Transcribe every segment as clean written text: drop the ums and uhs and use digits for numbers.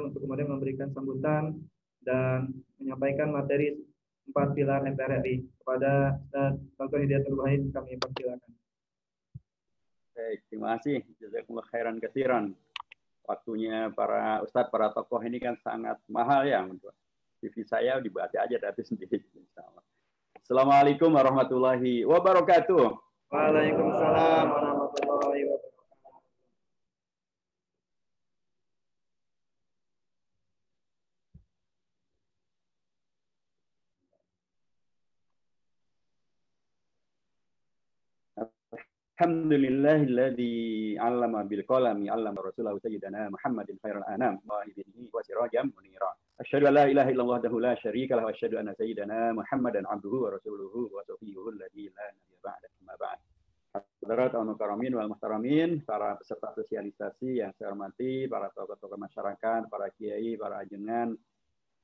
untuk kemudian memberikan sambutan dan menyampaikan materi 4 pilar MPR RI. Kepada Dr. Hidayatul Wahid kami persilakan. Baik, terima kasih. Jazakumullah khairan katsiran. Waktunya para ustadz, para tokoh ini kan sangat mahal ya. Untuk TV saya dibaca aja dari sendiri. Assalamualaikum warahmatullahi wabarakatuh. Waalaikumsalam warahmatullahi wabarakatuh. Alhamdulillahilladzi 'allama bil qalami 'allama rasulahu sayyidina Muhammadin khairal anam wa ibnihi wa sirajan munira. Asyhadu an la ilaha illallah wahdahu la syarika lahu wa asyhadu anna sayyidina Muhammadan 'abduhu wa rasuluhu wa safiyyuhu alladzi la nabiyya ba'da amma ba'd. Hadirat al-mukarramin wal muhtaramin, para peserta sosialisasi yang saya hormati, para tokoh-tokoh masyarakat, para kiai, para ajengan,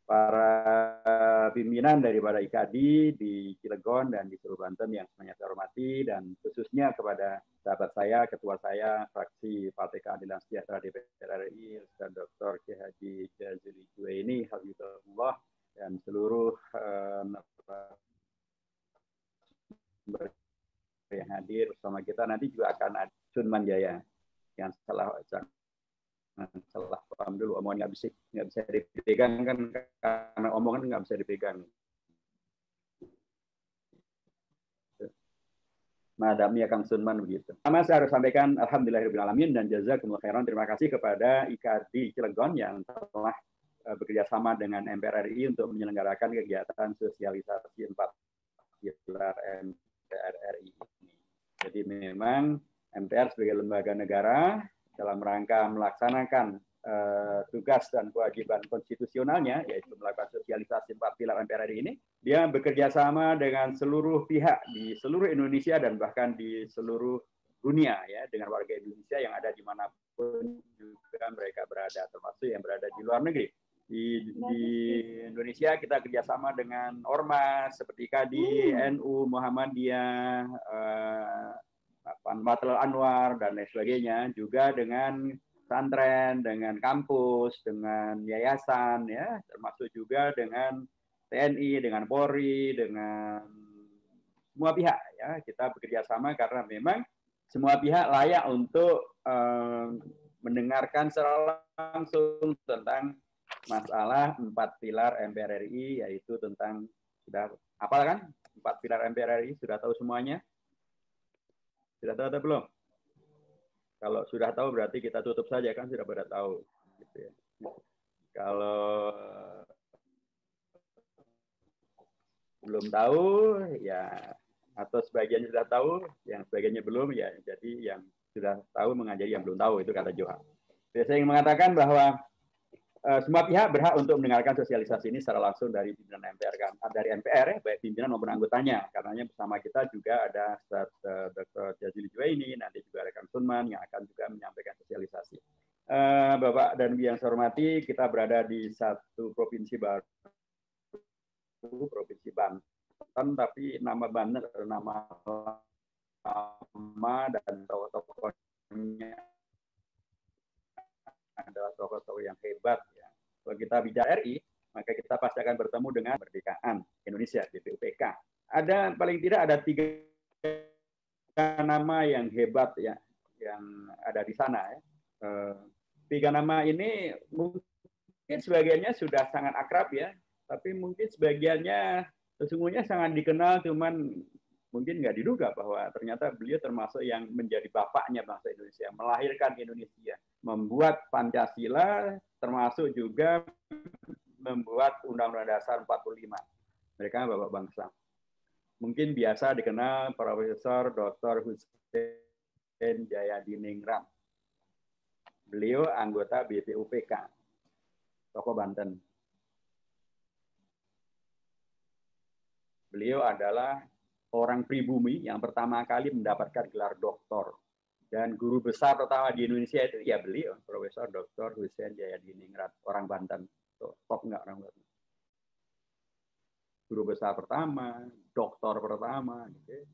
para pimpinan daripada IKAD di Cilegon dan di seluruh Banten yang semuanya saya hormati, dan khususnya kepada sahabat saya, ketua saya, fraksi Partai Keadilan Sejahtera DPR RI, Ustaz Dr. Kiai Haji Jazili Juwaini, Habibullah, dan seluruh yang hadir bersama kita. Nanti juga akan ada Sunman Jaya yang salah paham dulu, omongan nggak bisa dipegang kan, karena omongan nggak bisa dipegang. Madamnya Kang Sunman begitu. Pertama saya harus sampaikan alhamdulillahirobbilalamin dan jazakumullah khairan. Terima kasih kepada IKAD Cilegon yang telah bekerja sama dengan MPR RI untuk menyelenggarakan kegiatan sosialisasi 4 pilar MPR RI ini. Jadi memang MPR sebagai lembaga negara dalam rangka melaksanakan tugas dan kewajiban konstitusionalnya, yaitu melakukan sosialisasi 4 pilar MPR RI ini, dia bekerja sama dengan seluruh pihak di seluruh Indonesia dan bahkan di seluruh dunia, ya, dengan warga Indonesia yang ada dimanapun juga mereka berada, termasuk yang berada di luar negeri. Di Indonesia kita kerjasama dengan ormas seperti KADI, NU, Muhammadiyah, Matlul Anwar dan lain sebagainya, juga dengan pesantren, dengan kampus, dengan yayasan, ya, termasuk juga dengan TNI, dengan Polri, dengan semua pihak, ya. Kita bekerja sama karena memang semua pihak layak untuk mendengarkan secara langsung tentang masalah 4 pilar MPR RI, yaitu tentang, sudah hafal kan 4 pilar MPR RI, sudah tahu semuanya? Sudah tahu atau belum? Kalau sudah tahu berarti kita tutup saja kan, sudah pada tahu. Gitu ya. Kalau belum tahu, ya, atau sebagian sudah tahu, yang sebagiannya belum, ya, jadi yang sudah tahu mengajari yang belum tahu, itu kata Johan. Saya ingin mengatakan bahwa semua pihak berhak untuk mendengarkan sosialisasi ini secara langsung dari pimpinan MPR, kan? Dari MPR, ya, baik pimpinan maupun anggotanya. Karenanya bersama kita juga ada Dr. Jazili Juwaini, nanti juga rekan Sunman yang akan juga menyampaikan sosialisasi. Bapak dan Ibu yang saya hormati, kita berada di satu provinsi baru, Provinsi Banten, tapi nama Banten nama lama dan tokoh-tokohnya adalah tokoh-tokoh yang hebat, ya. Kalau kita bicara RI, maka kita pasti akan bertemu dengan kemerdekaan Indonesia, BPUPK. Ada paling tidak ada 3 nama yang hebat, ya, yang ada di sana, ya. 3 nama ini mungkin sebagiannya sudah sangat akrab, ya, tapi mungkin sebagiannya sesungguhnya sangat dikenal, cuman mungkin nggak diduga bahwa ternyata beliau termasuk yang menjadi bapaknya bangsa Indonesia, melahirkan Indonesia, membuat Pancasila, termasuk juga membuat Undang-Undang Dasar 45. Mereka bapak bangsa. Mungkin biasa dikenal Profesor Dr. Husein Jayadiningrat. Beliau anggota BPUPK, tokoh Banten. Beliau adalah orang pribumi yang pertama kali mendapatkan gelar doktor. Dan guru besar pertama di Indonesia itu ya beliau, Profesor Dr. Husein Jayadiningrat, orang Banten. Top enggak orang Banten? Guru besar pertama, doktor pertama, gitu.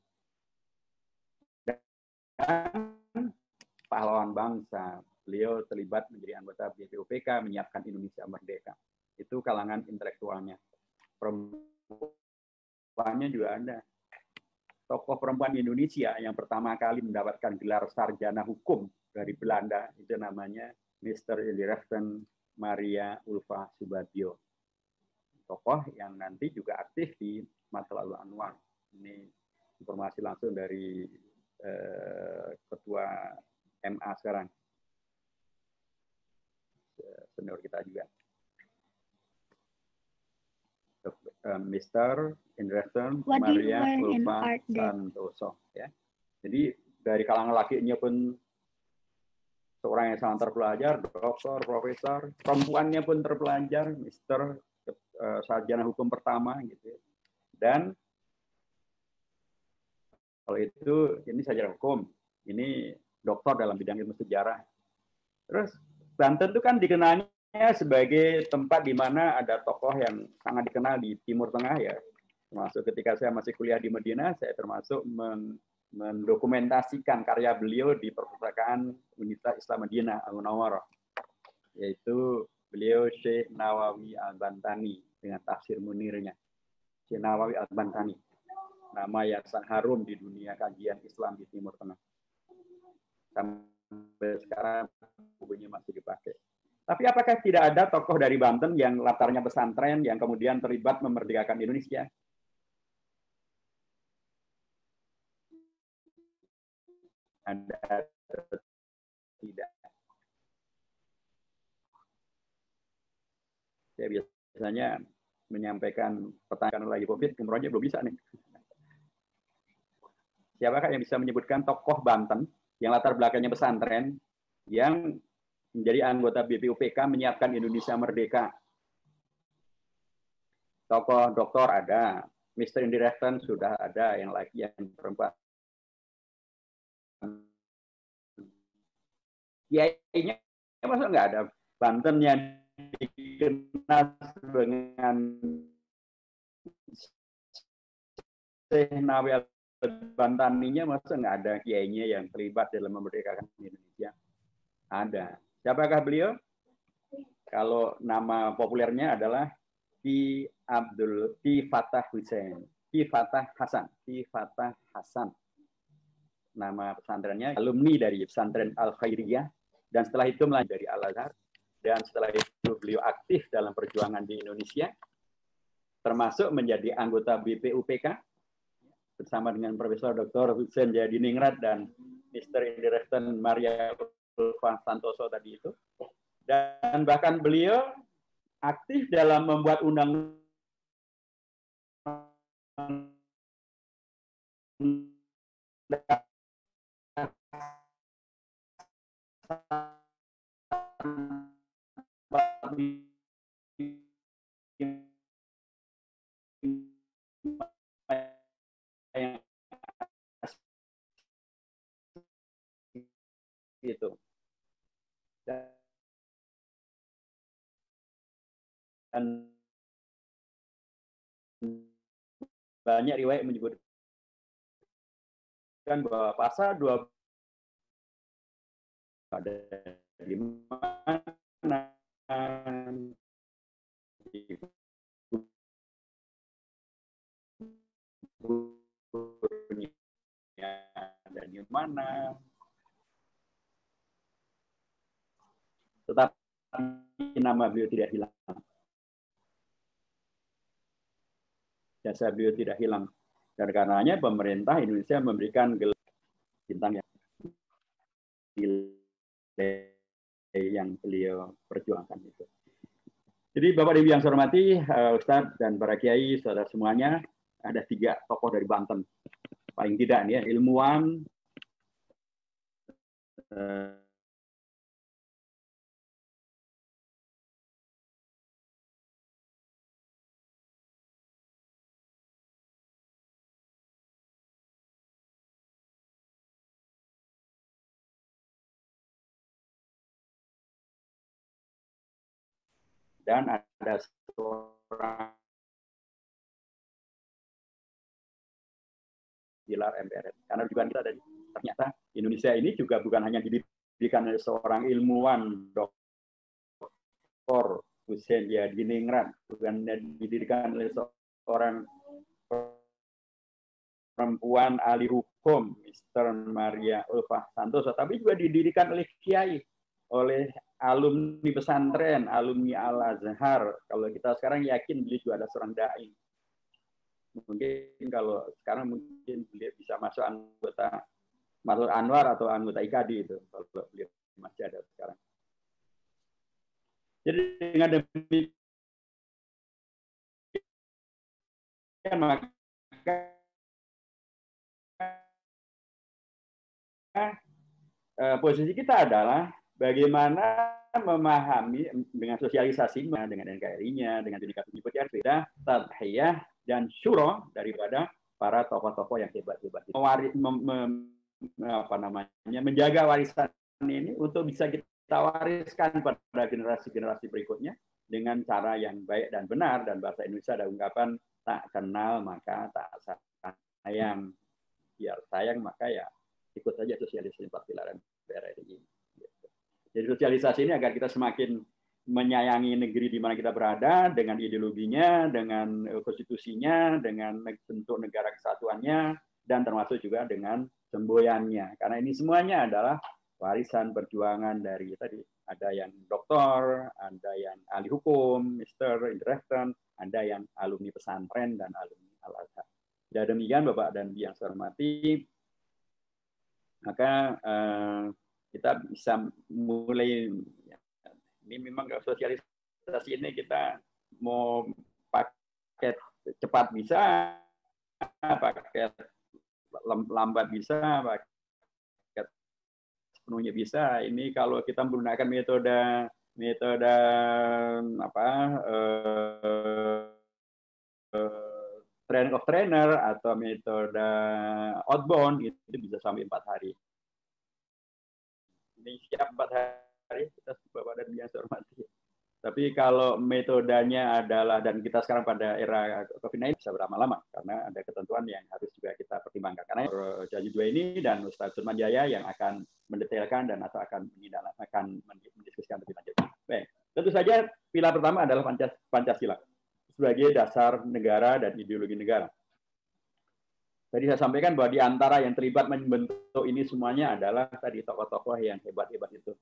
Dan pahlawan bangsa, beliau terlibat menjadi anggota BPUPK, menyiapkan Indonesia Merdeka. Itu kalangan intelektualnya. Perempuannya juga ada. Tokoh perempuan Indonesia yang pertama kali mendapatkan gelar sarjana hukum dari Belanda, itu namanya Mr. Indirachten Maria Ulfa Subagio. Tokoh yang nanti juga aktif di Matlaul Anwar. Ini informasi langsung dari Ketua MA sekarang. Senior kita juga. Mr. Indirachten Maria Ulfa Santoso. Ya. Jadi dari kalangan lakinya pun seorang yang sangat terpelajar, dokter, profesor, perempuannya pun terpelajar, Mr. Sarjana hukum pertama gitu. Dan kalau itu ini sarjana hukum, ini doktor dalam bidang ilmu sejarah. Terus Banten itu kan dikenalnya sebagai tempat di mana ada tokoh yang sangat dikenal di Timur Tengah ya. Termasuk ketika saya masih kuliah di Madinah, saya termasuk mendokumentasikan karya beliau di perpustakaan Universitas Islam Madinah Al-Munawwarah, yaitu beliau Syekh Nawawi Al-Bantani dengan tafsir munirnya. Syekh Nawawi Al-Bantani, nama yang sangat harum di dunia kajian Islam di Timur Tengah. Sampai sekarang bukunya masih dipakai. Tapi apakah tidak ada tokoh dari Banten yang latarnya pesantren yang kemudian terlibat memerdekakan Indonesia? Ada tidak? Saya biasanya menyampaikan pertanyaan lagi COVID, umrohnya belum bisa nih. Siapakah yang bisa menyebutkan tokoh Banten yang latar belakangnya pesantren yang menjadi anggota BPUPK menyiapkan Indonesia Merdeka? Tokoh doktor ada, Mr. Indirachten sudah ada, yang lagi yang perempuan. Kiainya masa nggak ada? Banten yang dikenal dengan Syekh Nawawi Bantaninya, masa nggak ada kiainya yang terlibat dalam memerdekakan Indonesia? Ada. Siapakah beliau? Kalau nama populernya adalah Ki Fatah Hussein, Ki Fatah Hasan. Nama pesantrennya, alumni dari pesantren Al-Khairiyah, dan setelah itu melanjut dari Al-Azhar, dan setelah itu beliau aktif dalam perjuangan di Indonesia, termasuk menjadi anggota BPUPK bersama dengan Profesor Dr. Hussein Jayadiningrat dan Mr. Indirachten Maria Ulfa Santoso tadi itu. Dan bahkan beliau aktif dalam membuat undang-undang itu. Dan banyak riwayat menyebutkan bahwa pasal 2 ada di mana, dan di mana. Tetapi nama beliau tidak hilang. Jasa beliau tidak hilang. Dan karenanya pemerintah Indonesia memberikan gelar bintang yang beliau perjuangkan itu. Jadi Bapak Ibu yang saya hormati, Ustadz dan para kiai, saudara semuanya, ada 3 tokoh dari Banten. Paling tidak nih ya, ilmuwan, dan ada seorang pilar MPR. Karena juga kita dari ternyata Indonesia ini juga bukan hanya di didirikan oleh seorang ilmuwan, Dr. Hussein Yadiningrat, bukan didirikan oleh seorang perempuan ahli hukum, Mr. Maria Ulfa Santoso, tapi juga didirikan oleh kiai, oleh alumni pesantren, alumni Al-Azhar. Kalau kita sekarang yakin beliau juga ada seorang dai. Mungkin kalau sekarang mungkin beliau bisa masuk anggota Matul Anwar atau anggota IKADI itu, kalau beliau masih ada sekarang. Jadi dengan demikian maka posisi kita adalah bagaimana memahami dengan sosialisasi dengan NKRI-nya, dengan indikator beda, tadhiyah dan syuro daripada para tokoh-tokoh yang hebat-hebat itu. Menjaga warisan ini untuk bisa kita wariskan pada generasi-generasi berikutnya dengan cara yang baik dan benar. Dan bahasa Indonesia ada ungkapan tak kenal maka tak sayang. Biar sayang maka ya ikut saja sosialisasi 4 pilar MPR ini. Jadi sosialisasi ini agar kita semakin menyayangi negeri di mana kita berada, dengan ideologinya, dengan konstitusinya, dengan bentuk negara kesatuannya, dan termasuk juga dengan semboyannya. Karena ini semuanya adalah warisan perjuangan dari tadi. Ada yang doktor, ada yang ahli hukum, Mr. Indrefton, ada yang alumni pesantren dan alumni Al-Azhar. Dan demikian Bapak dan Ibu yang saya hormati, maka kita bisa mulai, ini memang sosialisasi ini kita mau paket cepat bisa, paket lambat bisa, paket sepenuhnya bisa. Ini kalau kita menggunakan metode training of trainer atau metode outbound itu bisa sampai 4 hari. Ini siap 4 hari, kita Bapak dan Ibu hormati. Tapi kalau metodenya adalah, dan kita sekarang pada era COVID-19 bisa berlama-lama, karena ada ketentuan yang harus juga kita pertimbangkan. Karena Jaji 2 ini dan Ustaz Sulman Jaya yang akan mendetailkan dan atau akan mendiskusikan lebih lanjut. Baik, tentu saja pilar pertama adalah Pancasila sebagai dasar negara dan ideologi negara. Tadi saya sampaikan bahwa di antara yang terlibat membentuk ini semuanya adalah tadi tokoh-tokoh yang hebat-hebat itu.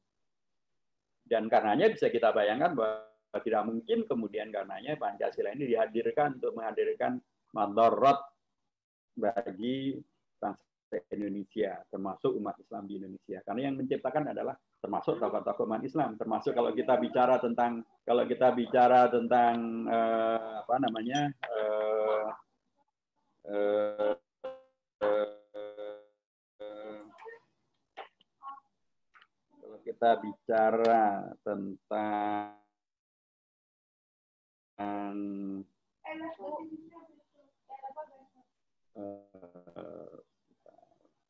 Dan karenanya bisa kita bayangkan bahwa tidak mungkin kemudian karenanya Pancasila ini dihadirkan untuk menghadirkan madarat bagi bangsa Indonesia, termasuk umat Islam di Indonesia. Karena yang menciptakan adalah termasuk tokoh-tokoh umat Islam, termasuk kalau kita bicara tentang kalau kita bicara tentang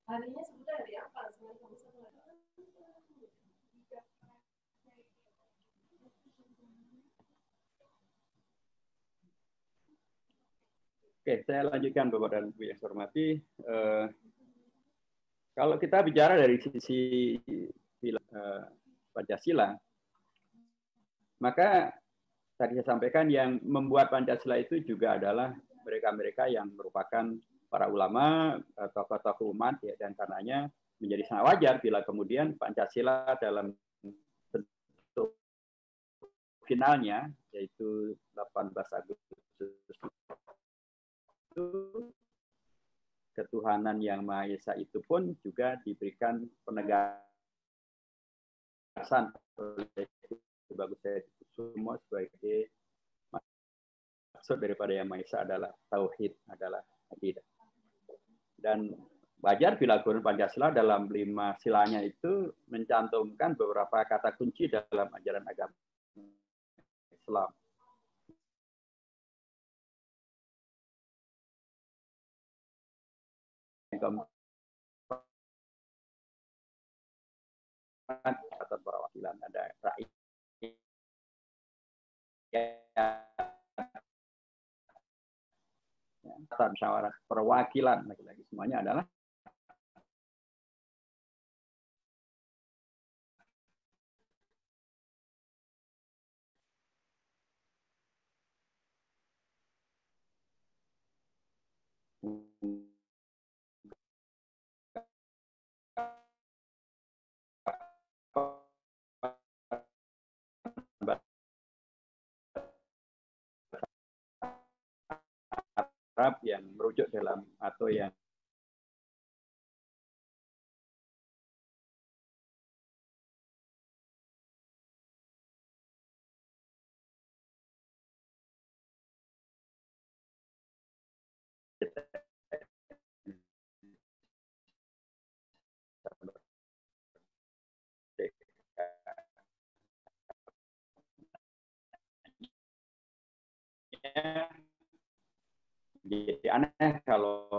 harinya sebenarnya dari apa? Oke, saya lanjutkan Bapak dan Ibu yang saya hormati. Kalau kita bicara dari sisi Pancasila, maka tadi saya sampaikan yang membuat Pancasila itu juga adalah mereka-mereka yang merupakan para ulama, tokoh-tokoh umat, ya, dan karenanya menjadi sangat wajar bila kemudian Pancasila dalam bentuk finalnya, yaitu 18 Agustus itu, ketuhanan yang Maha Esa itu pun juga diberikan penegasan oleh Bagus Kusumo sebagai maksud daripada yang Maha Esa adalah tauhid, adalah akidah. Dan wajar bila Pancasila dalam 5 silanya itu mencantumkan beberapa kata kunci dalam ajaran agama Islam. Atau perwakilan, ada rakyat, musyawarah perwakilan, lagi-lagi semuanya adalah Arab yang merujuk dalam atau yang jadi aneh kalau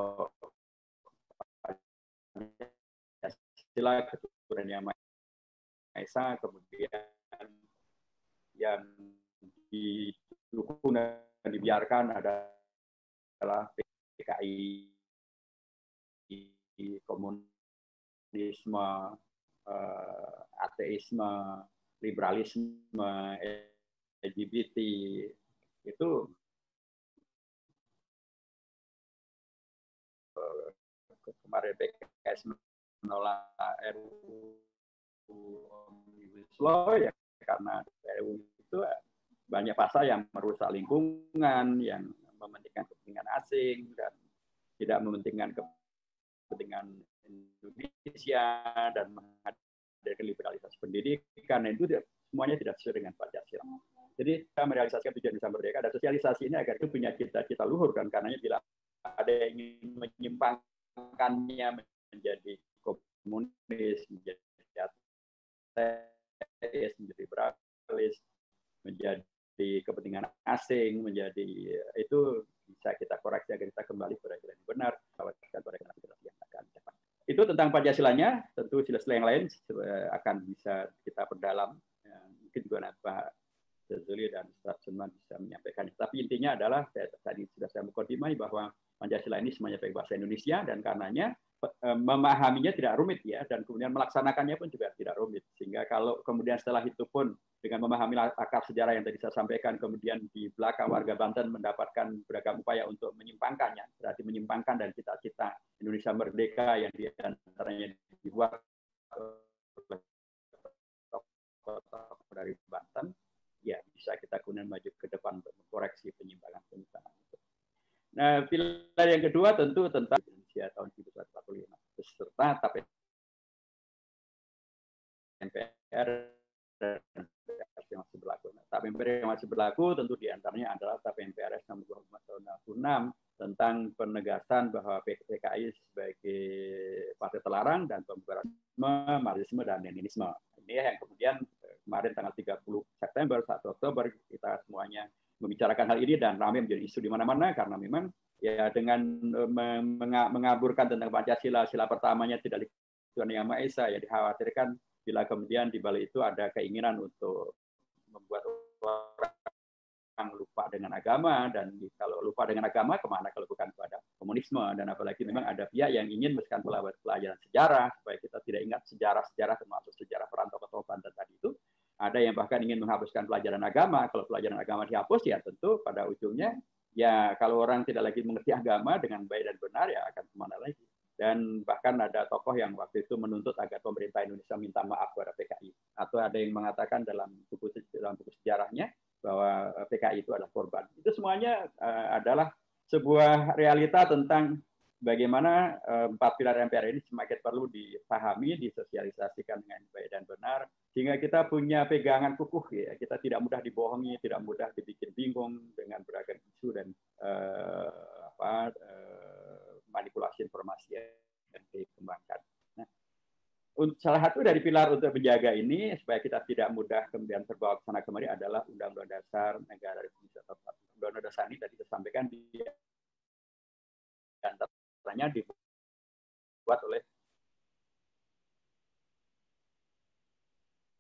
istilah keturunan yang Maha Esa kemudian yang didukung dan dibiarkan adalah PKI, komunisme, ateisme, liberalisme, LGBT itu kemarin PKS menolak RUU Omnibus Law ya karena RUU itu banyak pasal yang merusak lingkungan, yang mementingkan kepentingan asing dan tidak mementingkan kepentingan Indonesia dan menghadirkan liberalisasi pendidikan. Itu semuanya tidak sesuai dengan Pancasila. Jadi kita merealisasikan tujuan Indonesia Merdeka dan sosialisasi ini agar itu punya cita-cita luhur, dan karenanya bila ada yang ingin menyimpangkannya menjadi komunis, menjadi ateis, menjadi liberalis, menjadi kepentingan asing, menjadi itu bisa kita koreksi agar kita kembali pada jalan yang benar, itu tentang Pancasilanya. Tentu sila-sila yang lain akan bisa kita perdalam. Mungkin juga nanti Pak Jazuli dan Ustaz Sunman bisa menyampaikan. Tapi intinya adalah tadi sudah saya mukadimah bahwa Pancasila ini semuanya pakai bahasa Indonesia, dan karenanya memahaminya tidak rumit ya, dan kemudian melaksanakannya pun juga tidak rumit. Sehingga kalau kemudian setelah itu pun dengan memahami akar sejarah yang tadi saya sampaikan, kemudian di belakang warga Banten mendapatkan beragam upaya untuk menyimpangkannya, berarti menyimpangkan dan cita-cita Indonesia Merdeka yang diantaranya dibuat dari Banten, ya bisa kita kemudian maju ke depan untuk mengkoreksi penyimpangan-penyimpangan itu. Nah, pilar yang kedua tentu tentang Indonesia tahun 1945 beserta TAP MPR dan yang masih berlaku. Nah, TAP MPR yang masih berlaku tentu diantaranya adalah TAP MPRS nomor 25 tahun 1966 tentang penegasan bahwa PKI sebagai partai terlarang dan pembubaran Marxisme dan Leninisme. Ini yang kemudian kemarin tanggal 30 September, 1 Oktober kita semuanya membicarakan hal ini dan ramai menjadi isu di mana-mana, karena memang ya dengan mengaburkan tentang Pancasila, sila pertamanya tidak Tuhan Yang Maha Esa, ya dikhawatirkan bila kemudian di balik itu ada keinginan untuk membuat orang lupa dengan agama, dan kalau lupa dengan agama kemana kalau bukan kepada komunisme, dan apalagi memang ada pihak yang ingin meskipun pelajaran sejarah supaya kita tidak ingat sejarah termasuk sejarah perantau ke Banten tadi itu. Ada yang bahkan ingin menghapuskan pelajaran agama. Kalau pelajaran agama dihapus, ya tentu pada ujungnya, ya kalau orang tidak lagi mengerti agama dengan baik dan benar, ya akan kemana lagi. Dan bahkan ada tokoh yang waktu itu menuntut agar pemerintah Indonesia minta maaf kepada PKI. Atau ada yang mengatakan dalam buku sejarahnya bahwa PKI itu adalah korban. Itu semuanya adalah sebuah realita tentang bagaimana 4 pilar MPR ini semakin perlu dipahami, disosialisasikan dengan baik dan benar, sehingga kita punya pegangan kukuh ya. Kita tidak mudah dibohongi, tidak mudah dibikin bingung dengan beragam isu dan manipulasi informasi yang dikembangkan. Nah, salah satu dari pilar untuk menjaga ini supaya kita tidak mudah kemudian terbawa ke sana kemari adalah Undang-Undang Dasar Negara Republik Indonesia. Undang-Undang Dasar ini tadi disampaikan di antaranya dibuat oleh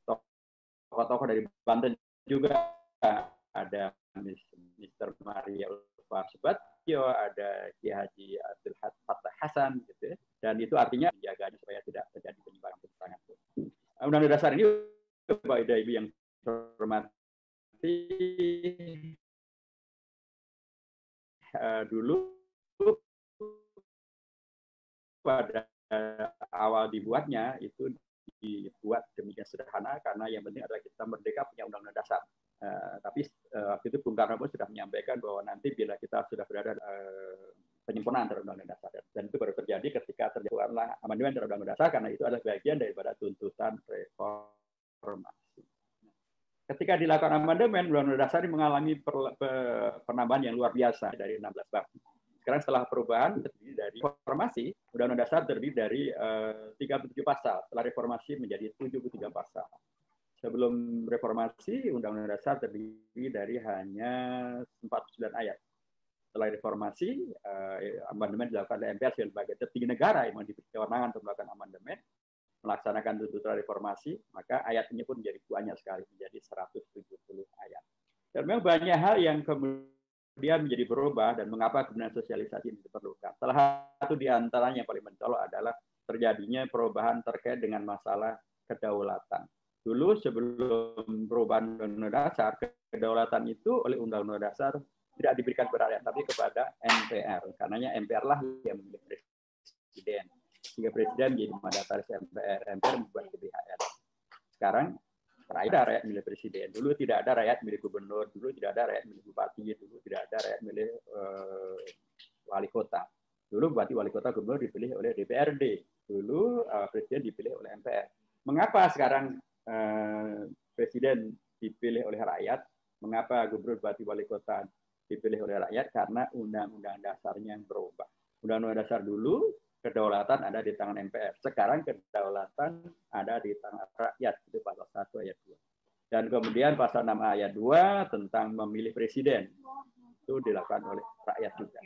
tokoh-tokoh dari Banten juga, ada Mr. Maria Ulfa Subatyo, ada Ki Haji Abdul Fattah Hasan, gitu ya. Dan itu artinya menjaganya supaya tidak terjadi penyimpangan-penyimpangan. Undang-Undang Dasar ini, Bapak Ibu yang hormati, dulu pada awal dibuatnya itu dibuat demikian sederhana karena yang penting adalah kita merdeka punya undang-undang dasar. Tapi waktu itu Bung Karno pun sudah menyampaikan bahwa nanti bila kita sudah berada penyempurnaan terhadap undang-undang dasar, dan itu baru terjadi ketika terjadilah amandemen terhadap undang-undang dasar karena itu adalah bagian daripada tuntutan reformasi. Ketika dilakukan amandemen, undang-undang dasar ini mengalami penambahan yang luar biasa dari 16 bab. Sekarang setelah perubahan terdiri dari reformasi, undang-undang dasar terdiri dari 37 pasal. Setelah reformasi menjadi 73 pasal. Sebelum reformasi, undang-undang dasar terdiri dari hanya 49 ayat. Setelah reformasi, amandemen dilakukan oleh MPR sebagai tertinggi negara yang diberi kewenangan untuk melakukan amandemen, melaksanakan tuntutan reformasi, maka ayat ini pun menjadi banyak sekali, menjadi 170 ayat. Dan memang banyak hal yang kemudian menjadi berubah dan mengapa kemudian sosialisasi ini diperlukan. Salah satu di antaranya yang paling mencolok adalah terjadinya perubahan terkait dengan masalah kedaulatan. Dulu sebelum perubahan undang-undang dasar, kedaulatan itu oleh undang-undang dasar tidak diberikan kepada rakyat, tapi kepada MPR. Karenanya MPR lah yang memilih presiden. Sehingga presiden menjadi mandataris MPR. MPR membuat GBHN. Sekarang rakyat milih presiden. Dulu tidak ada rakyat milih gubernur, dulu tidak ada rakyat milih bupati, dulu tidak ada rakyat milih wali kota. Dulu bupati, wali kota, gubernur dipilih oleh DPRD. Dulu presiden dipilih oleh MPR. Mengapa sekarang presiden dipilih oleh rakyat? Mengapa gubernur, bupati, wali kota dipilih oleh rakyat? Karena undang-undang dasarnya yang berubah. Undang-undang dasar dulu kedaulatan ada di tangan MPR. Sekarang kedaulatan ada di tangan rakyat. Itu pasal 1 ayat 2. Dan kemudian pasal 6 ayat 2 tentang memilih presiden. Itu dilakukan oleh rakyat juga.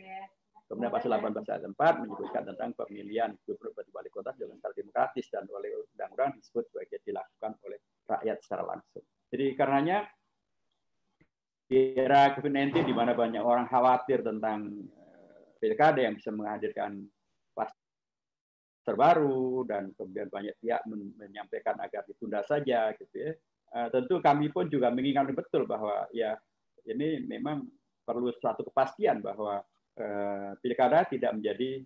Kemudian pasal 18 ayat 4 menyebutkan tentang pemilihan gubernur, bupati, wali kota dengan secara demokratis dan oleh undang-undang disebut sebagai dilakukan oleh rakyat secara langsung. Jadi karenanya di era COVID-19 di mana banyak orang khawatir tentang pilkada yang bisa menghadirkan terbaru dan kemudian banyak pihak menyampaikan agar ditunda saja gitu ya. Tentu kami pun juga mengingatkan betul bahwa ya ini memang perlu suatu kepastian bahwa pilkada tidak menjadi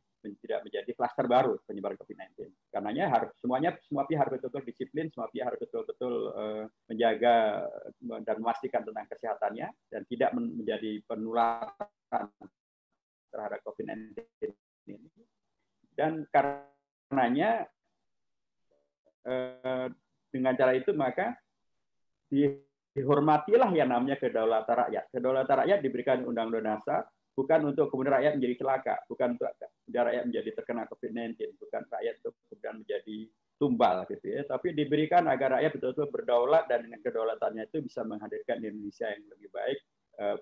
klaster baru penyebaran COVID-19. Karenanya semua pihak harus betul-betul disiplin, semua pihak harus betul-betul menjaga dan memastikan tentang kesehatannya dan tidak menjadi penularan terhadap COVID-19 ini. Dan karenanya dengan cara itu maka dihormatilah yang namanya kedaulatan rakyat. Kedaulatan rakyat diberikan undang-undang dasar bukan untuk kemudian rakyat menjadi celaka, bukan untuk rakyat menjadi terkena COVID-19, bukan rakyat untuk kemudian menjadi tumbal gitu ya, tapi diberikan agar rakyat betul-betul berdaulat dan dengan kedaulatannya itu bisa menghadirkan Indonesia yang lebih baik,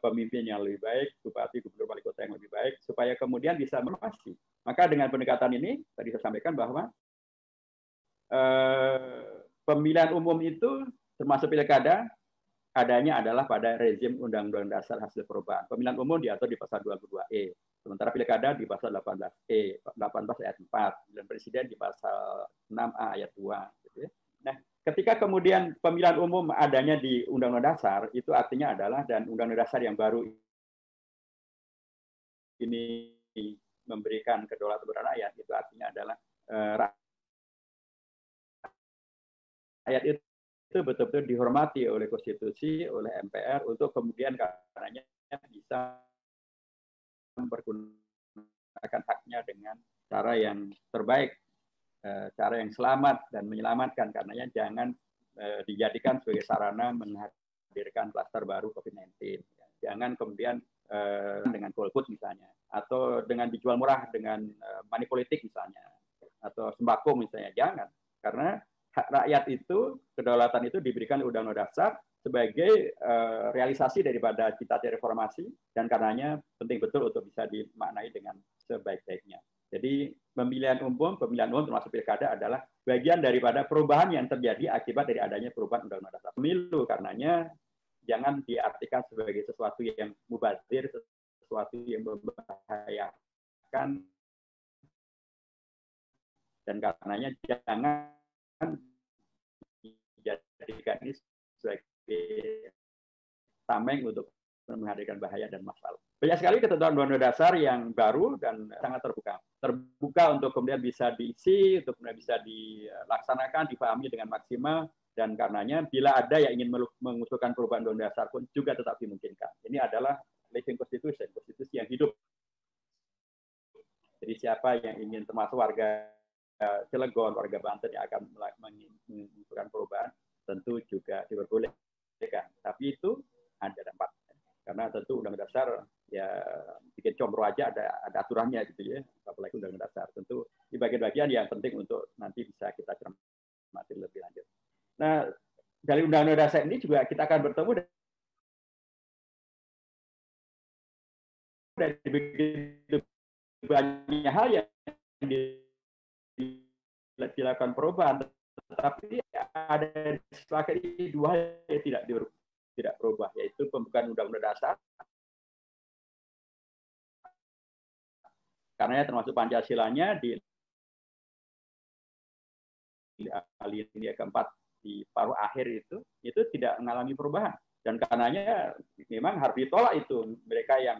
pemimpin yang lebih baik, bupati, gubernur, wali kota yang lebih baik, supaya kemudian bisa mengawasi. Maka dengan pendekatan ini, tadi saya sampaikan bahwa pemilihan umum itu termasuk pilkada adanya adalah pada rezim Undang-Undang Dasar hasil perubahan. Pemilihan umum diatur di pasal 22E, sementara pilkada di pasal 18E, 18 ayat 4, pemilihan presiden di pasal 6A ayat 2. Gitu ya. Nah, ketika kemudian pemilihan umum adanya di Undang-Undang Dasar, itu artinya adalah dan Undang-Undang Dasar yang baru ini memberikan kedaulatan kepada rakyat, itu artinya adalah rakyat itu betul-betul dihormati oleh konstitusi, oleh MPR untuk kemudian karenanya bisa mempergunakan haknya dengan cara yang terbaik, cara yang selamat dan menyelamatkan. Karenanya jangan dijadikan sebagai sarana menghadirkan klaster baru COVID-19. Jangan kemudian dengan golput misalnya, atau dengan dijual murah dengan money politik misalnya, atau sembako misalnya. Jangan, karena hak rakyat itu, kedaulatan itu diberikan Undang-Undang Dasar sebagai realisasi daripada cita-cita reformasi, dan karenanya penting betul untuk bisa dimaknai dengan sebaik-baiknya. Jadi pemilihan umum termasuk pilkada adalah bagian daripada perubahan yang terjadi akibat dari adanya perubahan Undang-Undang Dasar Pemilu. Karenanya jangan diartikan sebagai sesuatu yang mubazir, sesuatu yang membahayakan, dan karenanya jangan dijadikan ini sebagai tameng untuk menghadirkan bahaya dan masalah. Banyak sekali ketentuan undang-undang dasar yang baru dan sangat terbuka. Terbuka untuk kemudian bisa diisi, untuk kemudian bisa dilaksanakan, dipahami dengan maksimal, dan karenanya bila ada yang ingin mengusulkan perubahan undang-undang dasar pun juga tetap dimungkinkan. Ini adalah living constitution, konstitusi yang hidup. Jadi siapa yang ingin, termasuk warga Cilegon, warga Banten yang akan mengusulkan perubahan, tentu juga diperbolehkan. Tapi itu ada dampaknya. Karena tentu undang-undang dasar ya bikin combro aja ada aturannya gitu ya, apalagi undang-undang dasar. Tentu di bagian-bagian yang penting untuk nanti bisa kita cermati lebih lanjut. Nah, dari undang-undang dasar ini juga kita akan bertemu dari begitu banyak hal yang dilakukan perubahan, tetapi ada sekali dua hal yang tidak berubah, yaitu pembukaan undang-undang dasar, karena termasuk Pancasilanya di alinea keempat di paruh akhir itu tidak mengalami perubahan, dan karenanya memang harus ditolak itu mereka yang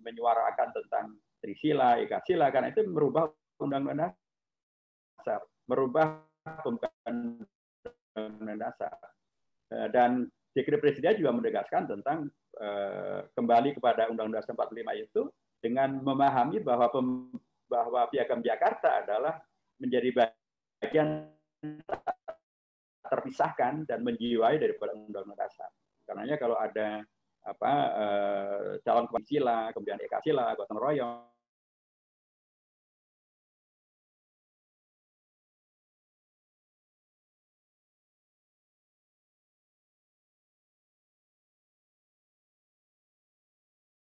menyuarakan tentang Trisila, Ekasila, karena itu merubah undang-undang dasar, merubah pembukaan undang-undang dasar. Dan Dekret Presiden juga menegaskan tentang kembali kepada Undang-Undang 45 itu dengan memahami bahwa Piagam Jakarta adalah menjadi bagian terpisahkan dan menjiwai daripada Undang-Undang Dasar. Karenanya kalau ada calon Pancasila, kemudian Ekasila, gotong royong,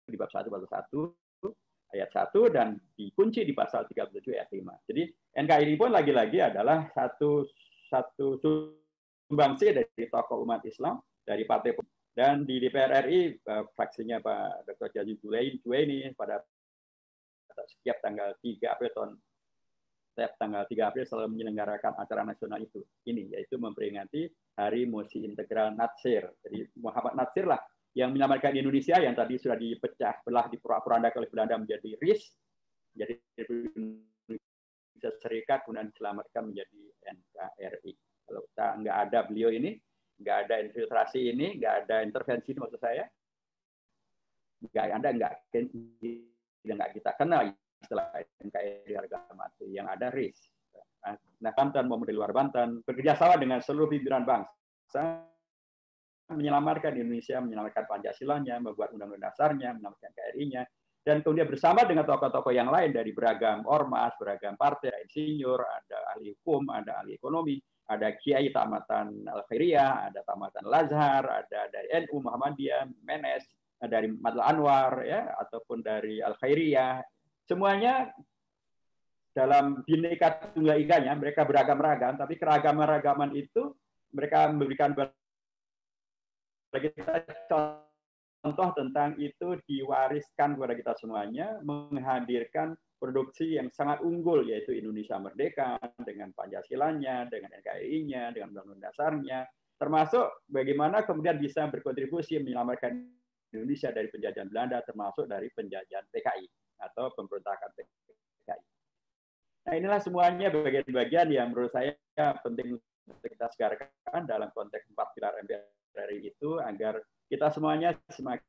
di bab 1 pasal 1 ayat 1 dan dikunci di pasal 37 ayat 5. Jadi NKRI pun lagi-lagi adalah satu sumbangsi dari tokoh umat Islam, dari partai, dan di DPR RI fraksinya Pak Dr. Jazil Juwaini pada setiap tanggal 3 April selalu menyelenggarakan acara nasional ini, yaitu memperingati Hari Musi Integral Natsir. Jadi Muhammad Natsir lah yang menyelamatkan Indonesia yang tadi sudah dipecah belah, diporak-porandakan oleh Belanda menjadi RIS, jadi Indonesia Serikat, kemudian diselamatkan menjadi NKRI. Kalau kita nggak ada beliau ini, nggak ada infiltrasi ini, nggak ada intervensi ini, maksud saya, nggak kita kenal istilah NKRI harga mati, yang ada RIS. Nah, Banten maupun di luar Banten bekerjasama dengan seluruh pimpinan bangsa menyelamatkan Indonesia, menyelamatkan Pancasilanya, membuat undang-undang dasarnya, menyelamatkan KRI-nya, dan kemudian bersama dengan tokoh-tokoh yang lain dari beragam ormas, beragam partai, ada insinyur, ada ahli hukum, ada ahli ekonomi, ada kiai tamatan Al-Khairiyah, ada tamatan Al-Azhar, ada dari NU Muhammadiyah, MENES, dari Madl Anwar, ya, ataupun dari Al-Khairiyah, semuanya dalam Bhinneka Tunggal Ikanya, mereka beragam-ragam, tapi keragaman-ragaman itu mereka memberikan kita contoh tentang itu diwariskan kepada kita semuanya, menghadirkan produksi yang sangat unggul, yaitu Indonesia Merdeka dengan Pancasilanya, dengan NKRI-nya, dengan Undang-Undang Dasarnya, termasuk bagaimana kemudian bisa berkontribusi menyelamatkan Indonesia dari penjajahan Belanda, termasuk dari penjajahan PKI atau pemberontakan PKI. Nah, inilah semuanya bagian-bagian yang menurut saya penting untuk kita segarkan dalam konteks 4 pilar MPR itu, agar kita semuanya semakin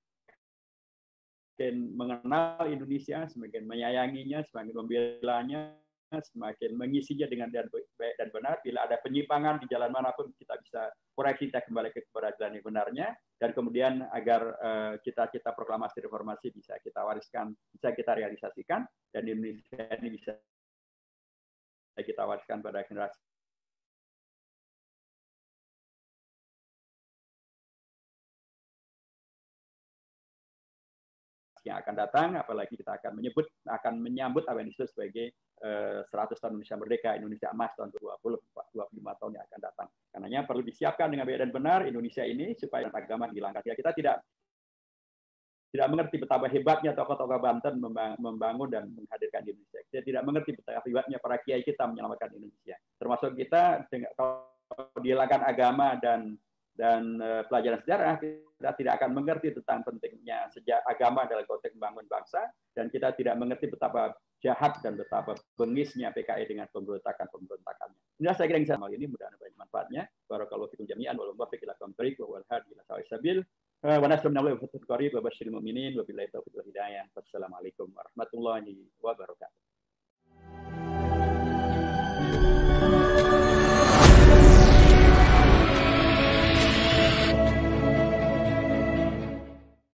mengenal Indonesia, semakin menyayanginya, semakin membelanya, semakin mengisinya dengan baik dan benar. Bila ada penyimpangan di jalan manapun, kita bisa koreksi, kita kembali kepada jalan yang benarnya, dan kemudian agar cita-cita proklamasi reformasi bisa kita wariskan, bisa kita realisasikan, dan Indonesia ini bisa kita wariskan pada generasi yang akan datang, apalagi kita akan menyambut apa yang disebut sebagai 100 tahun Indonesia Merdeka, Indonesia Emas tahun 25 tahun yang akan datang. Karenanya perlu disiapkan dengan baik dan benar Indonesia ini supaya agama dihilangkan. Kita tidak mengerti betapa hebatnya tokoh-tokoh Banten membangun dan menghadirkan Indonesia. Kita tidak mengerti betapa hebatnya para kiai kita menyelamatkan Indonesia. Termasuk kita kalau dihilangkan agama dan dan pelajaran sejarah, kita tidak akan mengerti tentang pentingnya sejak agama dalam konteks membangun bangsa, dan kita tidak mengerti betapa jahat dan betapa bengisnya PKI dengan pemberontakannya. Inilah saya kira yang saya mau ini, mudah-mudahan banyak manfaatnya. Barakallahu fikum jami'an wal muwaffiq ila aqwamit thoriq wa wal hadi ila sawa'is sabil. Wa nasrul mu'minin wa billahi taufiq wal hidayah. Wassalamualaikum warahmatullahi wabarakatuh.